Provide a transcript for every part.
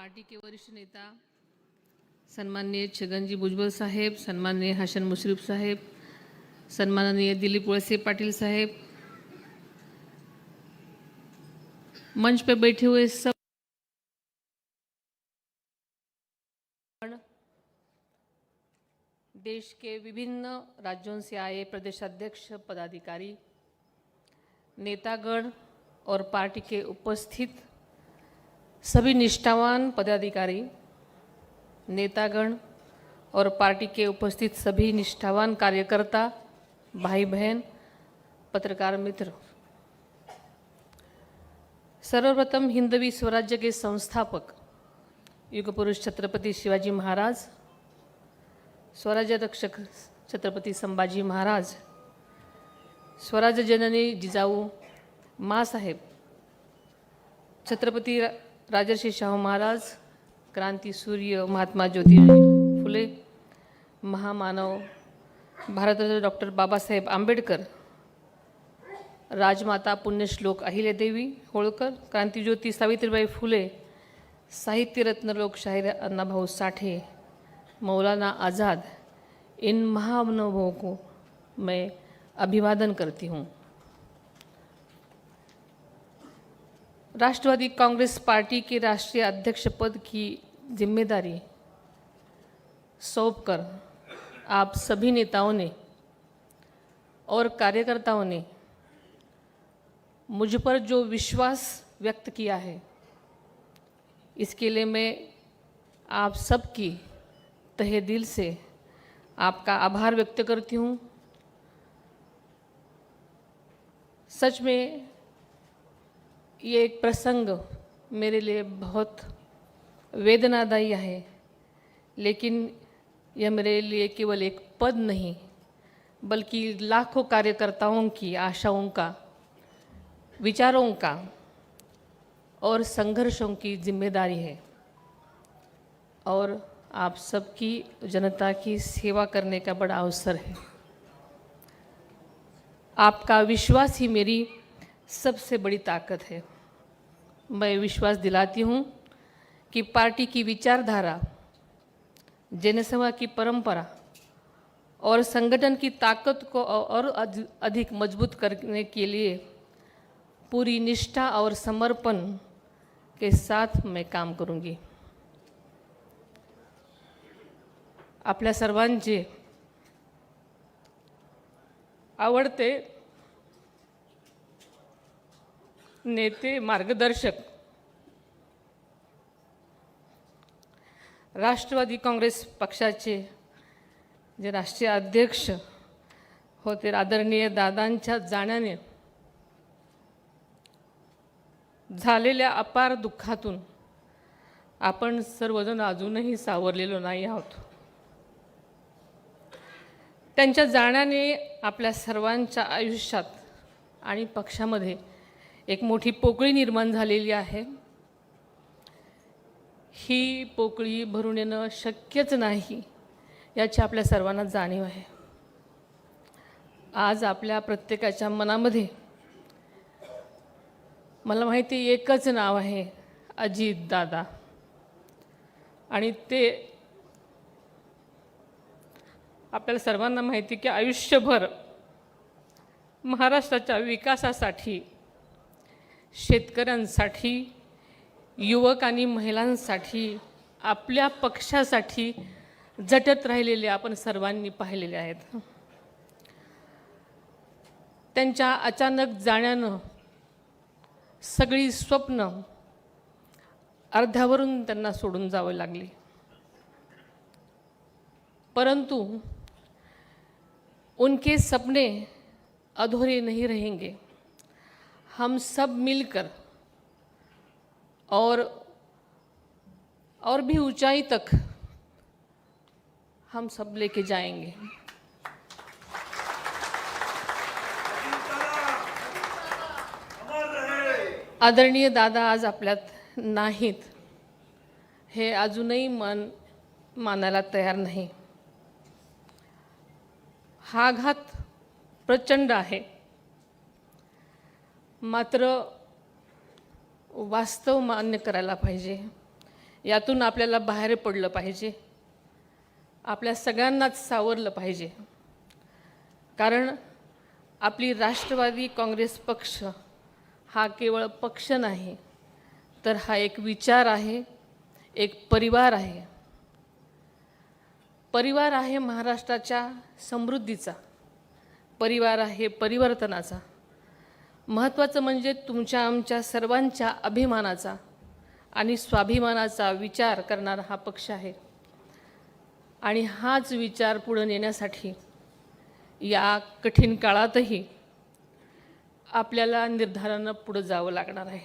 Party के वरिष्ठ नेता सन्माननीय छगनजी भुजबळ साहेब, सन्माननीय हसन मुश्रीफ साहेब, सन्माननीय दिलीप वळसे पाटिल साहेब, मंच पे बैठे हुए सब देश के विभिन्न राज्यों से आए प्रदेशाध्यक्ष, पदाधिकारी, नेतागण और पार्टी के उपस्थित सभी निष्ठावान पदाधिकारी, नेतागण और पार्टी के उपस्थित सभी निष्ठावान कार्यकर्ता, भाई बहन, पत्रकार मित्र, सर्वप्रथम हिंदवी स्वराज्य के संस्थापक युग पुरुष छत्रपति शिवाजी महाराज, स्वराज्य रक्षक छत्रपति संभाजी महाराज, स्वराज्य जननी जिजाऊ माँ साहेब, छत्रपति राजर्षी शाहू महाराज, क्रांती सूर्य महात्मा ज्योतिराव फुले, महामानव भारतरत्न डॉक्टर बाबासाहेब आंबेडकर, राजमाता पुण्यश्लोक अहिल्यादेवी होळकर, क्रांतिज्योती सावित्रीबाई फुले, साहित्यरत्न लोकशाहीर अण्णाभाऊ साठे, मौलाना आज़ाद, इन महानुभावों को मैं अभिवादन करती हूँ। राष्ट्रवादी कांग्रेस पार्टी के राष्ट्रीय अध्यक्ष पद की जिम्मेदारी सौंपकर आप सभी नेताओं ने और कार्यकर्ताओं ने मुझ पर जो विश्वास व्यक्त किया है, इसके लिए मैं आप सबकी तहे दिल से आपका आभार व्यक्त करती हूँ। सच में ये एक प्रसंग मेरे लिए बहुत वेदनादायी है, लेकिन यह मेरे लिए केवल एक पद नहीं बल्कि लाखों कार्यकर्ताओं की आशाओं का, विचारों का और संघर्षों की जिम्मेदारी है और आप सबकी जनता की सेवा करने का बड़ा अवसर है। आपका विश्वास ही मेरी सबसे बड़ी ताकत है। मैं विश्वास दिलाती हूँ कि पार्टी की विचारधारा, जनसेवा की परंपरा और संगठन की ताकत को और अधिक मजबूत करने के लिए पूरी निष्ठा और समर्पण के साथ मैं काम करूँगी। आपल्या सर्वांचे आवडते नेते, मार्गदर्शक राष्ट्रवादी काँग्रेस पक्षाचे जे राष्ट्रीय अध्यक्ष होते आदरणीय दादांच्या जाण्याने झालेल्या अपार दुःखातून आपण सर्वजण अजूनही सावरलेलो नाही आहोत। त्यांच्या जाण्याने आपल्या सर्वांच्या आयुष्यात आणि पक्षामध्ये एक मोठी पोकळी निर्माण झालेली आहे। ही पोकळी भरून येणं शक्यच नाही याची आपल्या सर्वांना जाणीव आहे। आज आपल्या प्रत्येकाच्या मनामध्ये मला माहिती एकच नाव आहे, अजित दादा, आणि ते आपल्याला सर्वांना माहिती की आयुष्यभर महाराष्ट्राच्या विकासासाठी, शेतकऱ्यांसाठी, युवक आणि महिलांसाठी, आपल्या पक्षासाठी झटत राहिलेले आपण सर्वांनी पाहिलेले आहेत। त्यांच्या अचानक जाण्यानं सगळी स्वप्न अर्ध्यावरून त्यांना सोडून जावं लागली, परंतु उनके सपने अधूरे नहीं रहेंगे। हम सब मिलकर और भी ऊंचाई तक हम सब लेके जाएंगे। आदरणीय दादा आज आपल्यात नाहीत हे अजूनही मानायला तयार नाही। हा आघात प्रचंड आहे, मात्र वास्तव मान्य करायला पाहिजे यातून आपल्याला बाहेर पडलं पाहिजे, आपल्या सगळ्यांनाच सावरलं पाहिजे. कारण आपली राष्ट्रवादी काँग्रेस पक्ष हा केवळ पक्ष नाही, तर हा एक विचार आहे, एक परिवार आहे. परिवार आहे महाराष्ट्राच्या समृद्धीचा, परिवार आहे परिवर्तनाचा. महत्त्वाचं म्हणजे तुमच्या आमच्या सर्वांच्या अभिमानाचा आणि स्वाभिमानाचा विचार करणारा हा पक्ष आहे. आणि हाच विचार पुढे नेण्यासाठी या कठीण काळातही आपल्याला निर्धारानं पुढे जावं लागणार आहे.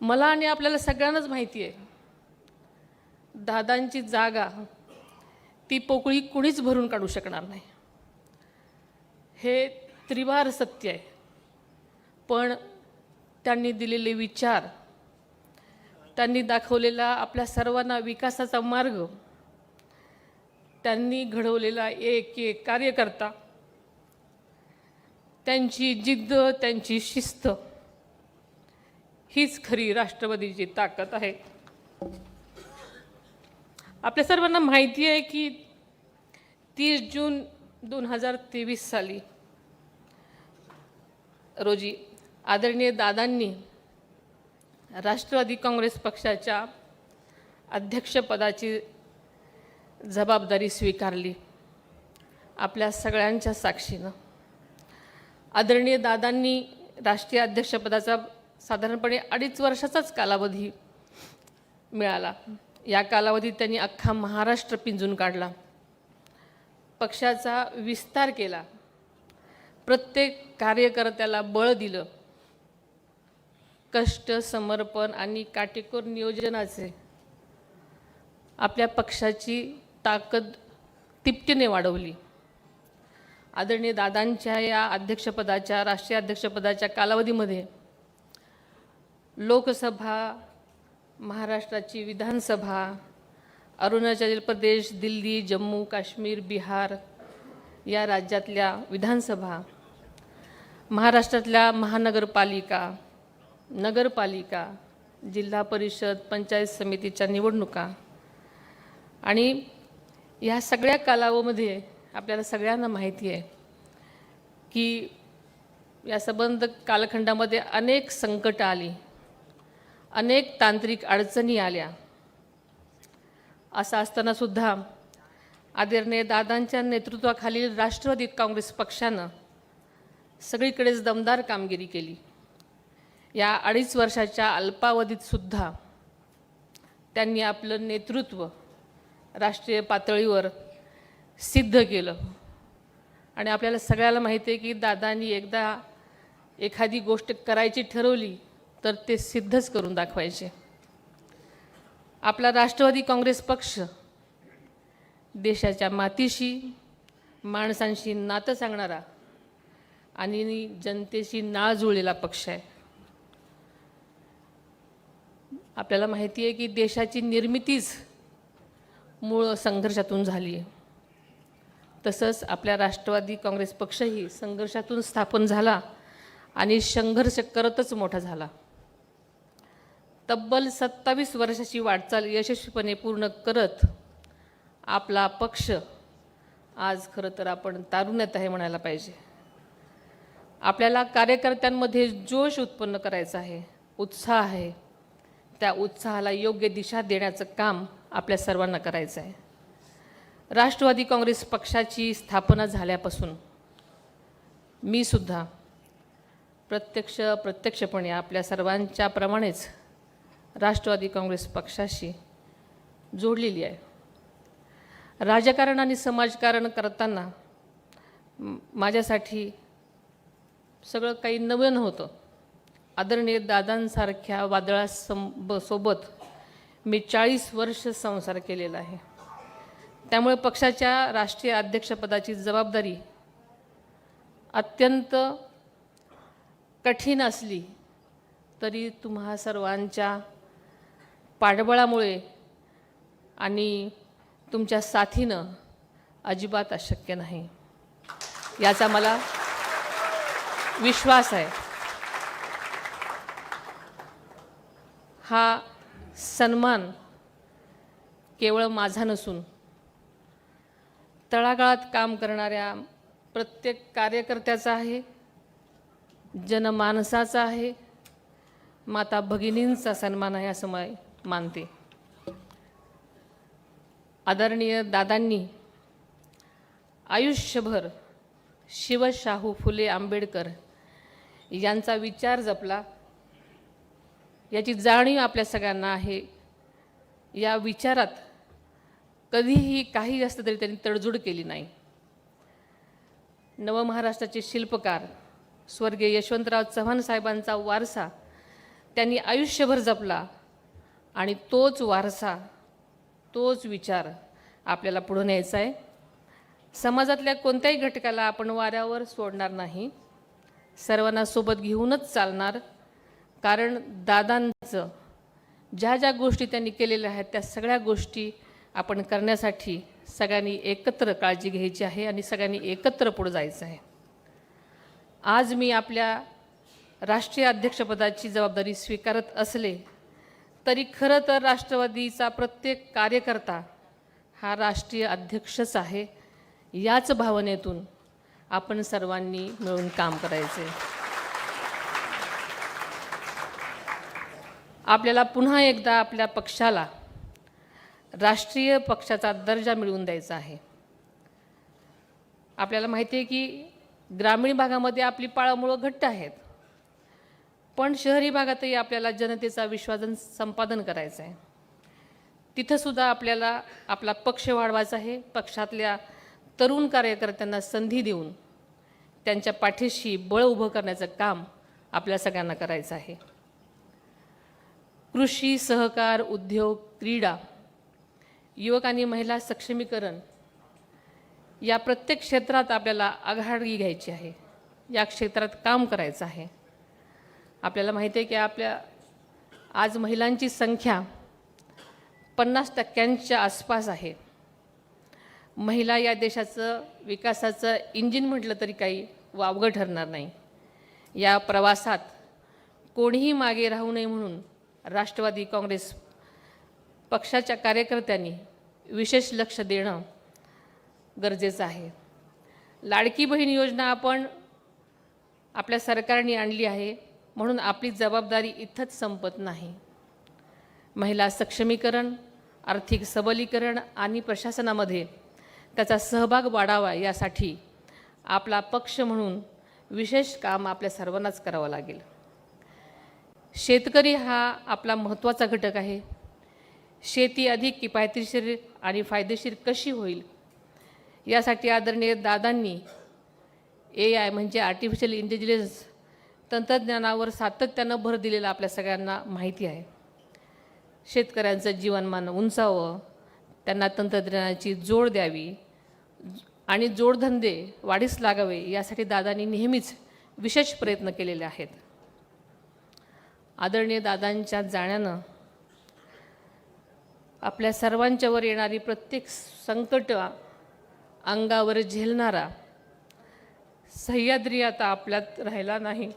मला आणि आपल्याला सगळ्यांनाच माहिती आहे, दादांची जागा ती पोकळी कुणीच भरून काढू शकणार नाही. हे त्रिवार सत्य आहे. पण त्यांनी दिलेले विचार, त्यांनी दाखवलेला आपल्या सर्वांना विकासाचा मार्ग, त्यांनी घडवलेला एक एक कार्यकर्ता, त्यांची जिद्द, त्यांची शिस्त हीच खरी राष्ट्रवादीची ताकद आहे. आपल्या सर्वांना माहिती आहे की 30 जून 2023 साली रोजी आदरणीय दादांनी राष्ट्रवादी काँग्रेस पक्षाच्या अध्यक्षपदाची जबाबदारी स्वीकारली आपल्या सगळ्यांच्या साक्षीनं. आदरणीय दादांनी राष्ट्रीय अध्यक्षपदाचा साधारणपणे 2.5 वर्षाचाच कालावधी मिळाला. या कालावधीत त्यांनी अख्खा महाराष्ट्र पिंजून काढला, पक्षाचा विस्तार केला, प्रत्येक कार्यकर्त्याला बळ दिलं. कष्ट, समर्पण आणि काटेकोर नियोजनाचे आपल्या पक्षाची ताकद तिपटीने वाढवली. आदरणीय दादांच्या या अध्यक्षपदाच्या, राष्ट्रीय अध्यक्षपदाच्या कालावधीमध्ये लोकसभा, महाराष्ट्राची विधानसभा, अरुणाचल प्रदेश, दिल्ली, जम्मू काश्मीर, बिहार या राज्यातल्या विधानसभा, महाराष्ट्रातल्या महानगरपालिका, नगरपालिका, जिल्हा परिषद, पंचायत समितीच्या निवडणुका आणि या सगळ्या कालावधीमध्ये आपल्याला सगळ्यांना माहिती आहे की या संबंध कालखंडामध्ये अनेक संकटं आली, अनेक तांत्रिक अडचणी आल्या. असं असतानासुद्धा आदरणीय दादांच्या नेतृत्वाखालील राष्ट्रवादी काँग्रेस पक्षानं सगळीकडेच दमदार कामगिरी केली. या 2.5 वर्षाच्या अल्पावधीतसुद्धा त्यांनी आपलं नेतृत्व राष्ट्रीय पातळीवर सिद्ध केलं. आणि आपल्याला सगळ्याला माहिती आहे की दादांनी एकदा एखादी गोष्ट करायची ठरवली तर ते सिद्धच करून दाखवायचे. आपला राष्ट्रवादी काँग्रेस पक्ष देशाच्या मातीशी, माणसांशी नातं सांगणारा आणि जनतेशी नाळ जुळलेला पक्ष आहे. आपल्याला माहिती आहे की देशाची निर्मितीच मूळ संघर्षातून झाली आहे. तसंच आपल्या राष्ट्रवादी काँग्रेस पक्षही संघर्षातून स्थापन झाला आणि संघर्ष करतच मोठा झाला. तब्बल 27 वर्षाची वाटचाल यशस्वीपणे पूर्ण करत आपला पक्ष आज खरं तर आपण तारुण्यात आहे म्हणायला पाहिजे. आपल्याला कार्यकर्त्यांमध्ये जोश उत्पन्न करायचा आहे, उत्साह आहे. त्या उत्साहाला योग्य दिशा देण्याचं काम आपल्या सर्वांना करायचं आहे. राष्ट्रवादी काँग्रेस पक्षाची स्थापना झाल्यापासून मी सुद्धा प्रत्यक्षपणे आपल्या सर्वांच्या प्रमाणेच राष्ट्रवादी काँग्रेस पक्षाशी जोडलेली आहे. राजकारण आणि समाजकारण करताना माझ्यासाठी सगळं काही नवं नव्हतं. आदरणीय दादांसारख्या वादळासोबत मी 40 वर्ष संसार केलेला आहे. त्यामुळे पक्षाच्या राष्ट्रीय अध्यक्षपदाची जबाबदारी अत्यंत कठीण असली तरी तुम्हा सर्वांच्या पाठबळामुळे आणि तुमच्या साथीनं अजिबात अशक्य नाही याचा मला विश्वास आहे. हा सन्मान केवळ माझा नसून तळागाळात काम करणाऱ्या प्रत्येक कार्यकर्त्याचा आहे, जनमानसाचा आहे, माता भगिनींचा सन्मान आहे असं मी मानते. आदरणीय दादांनी आयुष्यभर शिवशाहू फुले आंबेडकर यांचा विचार जपला, याची जाणीव आपल्या सगळ्यांना आहे. या विचारात कधीही काही असलं तरी त्यांनी तडजोड केली नाही. नवमहाराष्ट्राचे शिल्पकार स्वर्गीय यशवंतराव चव्हाण साहेबांचा वारसा त्यांनी आयुष्यभर जपला आणि तोच वारसा, तोच विचार आपल्याला पुढे न्यायचा आहे. समाजातल्या कोणत्याही घटकाला आपण वाऱ्यावर सोडणार नाही, सर्वांना सोबत घेऊनच चालणार. कारण दादांचं ज्या ज्या गोष्टी त्यांनी केलेल्या आहेत त्या सगळ्या गोष्टी आपण करण्यासाठी सगळ्यांनी एकत्र काळजी घ्यायची आहे आणि सगळ्यांनी एकत्र पुढे जायचं आहे. आज मी आपल्या राष्ट्रीय अध्यक्षपदाची जबाबदारी स्वीकारत असले तरी खरं तर राष्ट्रवादीचा प्रत्येक कार्यकर्ता हा राष्ट्रीय अध्यक्षच आहे. याच भावनेतून आपण सर्वांनी मिळून काम करायचे. आपल्याला पुन्हा एकदा आपल्या पक्षाला राष्ट्रीय पक्षाचा दर्जा मिळवून द्यायचा आहे. आपल्याला माहिती आहे की ग्रामीण भागामध्ये आपली पाळंमुळं घट्ट आहेत, पण शहरी भागातही आपल्याला जनतेचा विश्वास संपादन करायचं आहे. तिथंसुद्धा आपल्याला आपला पक्ष वाढवायचा आहे. पक्षातल्या तरुण कार्यकर्त्यांना संधी देऊन त्यांच्या पाठीशी बळ उभं करण्याचं काम आपल्या सगळ्यांना करायचं आहे. कृषी, सहकार, उद्योग, क्रीडा, युवक आणि महिला सक्षमीकरण या प्रत्येक क्षेत्रात आपल्याला आघाडी घ्यायची आहे. या क्षेत्रात काम करायचं आहे. आपल्याला माहिती आहे की आपल्या आज महिलांची संख्या 50% आसपास आहे. महिला या देशाचं विकासाचं इंजिन म्हटलं तरी काही वावगं ठरणार नाही. या प्रवासात कोणीही मागे राहू नये म्हणून राष्ट्रवादी काँग्रेस पक्षाच्या कार्यकर्त्यांनी विशेष लक्ष देणं गरजेचं आहे. लाडकी बहीण योजना आपण आपल्या सरकारने आणली आहे, म्हणून आपली जबाबदारी इथंच संपत नाही. महिला सक्षमीकरण, आर्थिक सबलीकरण आणि प्रशासनामध्ये त्याचा सहभाग वाढावा यासाठी आपला पक्ष म्हणून विशेष काम आपल्या सर्वांनाच करावं लागेल. शेतकरी हा आपला महत्त्वाचा घटक आहे. शेती अधिक किफायतशीर आणि फायदेशीर कशी होईल यासाठी आदरणीय दादांनी AI म्हणजे आर्टिफिशियल इंटेलिजन्स तंत्रज्ञानावर सातत्यानं भर दिलेला आपल्या सगळ्यांना माहिती आहे. शेतकऱ्यांचं जीवनमान उंचावं, त्यांना तंत्रज्ञानाची जोड द्यावी आणि जोडधंदे वाढीस लागावे यासाठी दादांनी नेहमीच विशेष प्रयत्न केलेले आहेत. आदरणीय दादांच्या जाण्यानं आपल्या सर्वांच्यावर येणारी प्रत्येक संकट अंगावर झेलणारा सह्याद्री आता आपल्यात राहिला नाही,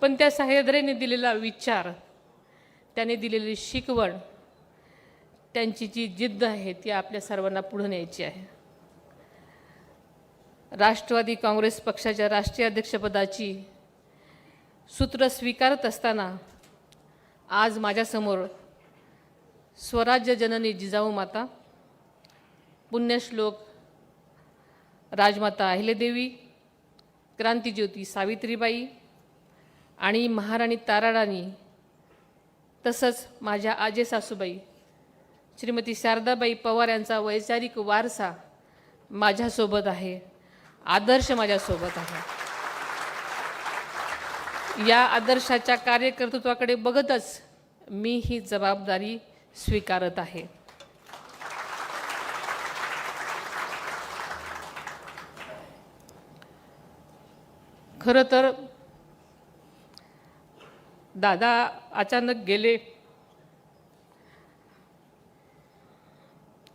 पण त्या सह्याद्रीने दिलेला विचार, त्याने दिलेली शिकवण, त्यांची जी जिद्द आहे ती आपल्या सर्वांना पुढे न्यायची आहे. राष्ट्रवादी काँग्रेस पक्षाच्या राष्ट्रीय अध्यक्षपदाची सूत्र स्वीकारत असताना आज माझ्यासमोर स्वराज्य जननी जिजाऊ माता, पुण्यश्लोक राजमाता अहिल्यादेवी, क्रांतिज्योती सावित्रीबाई आणि महाराणी ताराराणी, तसंच माझ्या आजे सासूबाई श्रीमती शारदाबाई पवार यांचा वैचारिक वारसा माझ्यासोबत आहे, आदर्श माझ्यासोबत आहे. या आदर्शाच्या कार्यकर्तृत्वाकडे बघतच मी ही जबाबदारी स्वीकारत आहे. खरं तर दादा अचानक गेले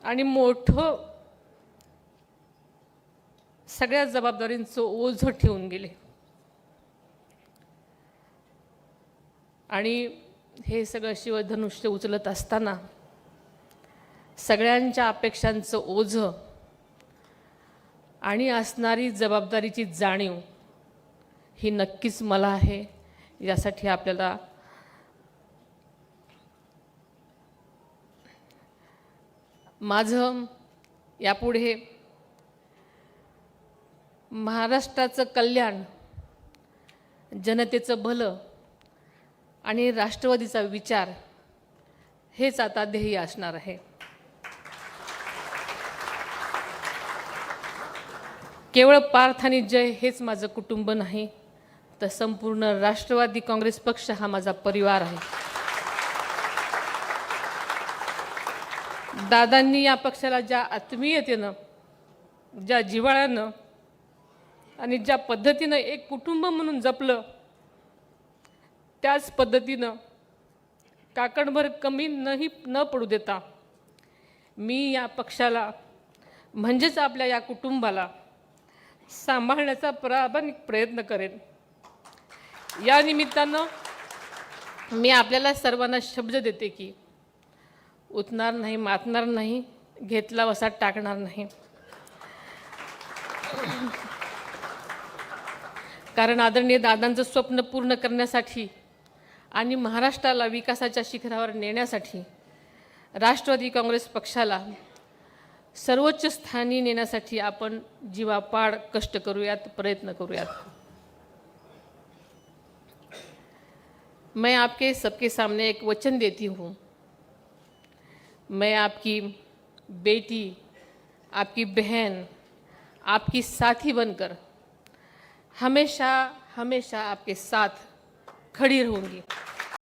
आणि मोठं सगळ्या जबाबदारींचं ओझं ठेवून गेले आणि हे सगळं शिवधनुष्य उचलत असताना सगळ्यांच्या अपेक्षांचं ओझं आणि असणारी जबाबदारीची जाणीव ही नक्कीच मला आहे. यासाठी आपल्याला माझं यापुढे महाराष्ट्राचं कल्याण, जनतेचं भलं आणि राष्ट्रवादीचा विचार हेच आता ध्येय असणार आहे. केवळ पार्थ आणि जय हेच माझं कुटुंब नाही, तर संपूर्ण राष्ट्रवादी काँग्रेस पक्ष हा माझा परिवार आहे. दादांनी या पक्षाला ज्या आत्मीयतेनं, ज्या जिव्हाळ्यानं आणि ज्या पद्धतीनं एक कुटुंब म्हणून जपलं, त्याच पद्धतीनं काकणभर कमी न पडू देता मी या पक्षाला म्हणजेच आपल्या या कुटुंबाला सांभाळण्याचा प्रामाणिक प्रयत्न करेन. या निमित्तानं मी आपल्याला सर्वांना शब्द देते की उठणार नाही, मातणार नाही, घेतला वसा टाकणार नाही. कारण आदरणीय दादांचं स्वप्न पूर्ण करण्यासाठी आणि महाराष्ट्राला विकासाच्या शिखरावर नेण्यासाठी राष्ट्रवादी काँग्रेस पक्षाला सर्वोच्च स्थानी नेण्यासाठी आपण जीवापाड कष्ट करूयात, प्रयत्न करूयात. मैं आपके सबके सामने एक वचन देती हूँ. मैं आपकी बेटी, आपकी बहन, आपकी साथी बनकर हमेशा हमेशा आपके साथ खड़ी रहूँगी.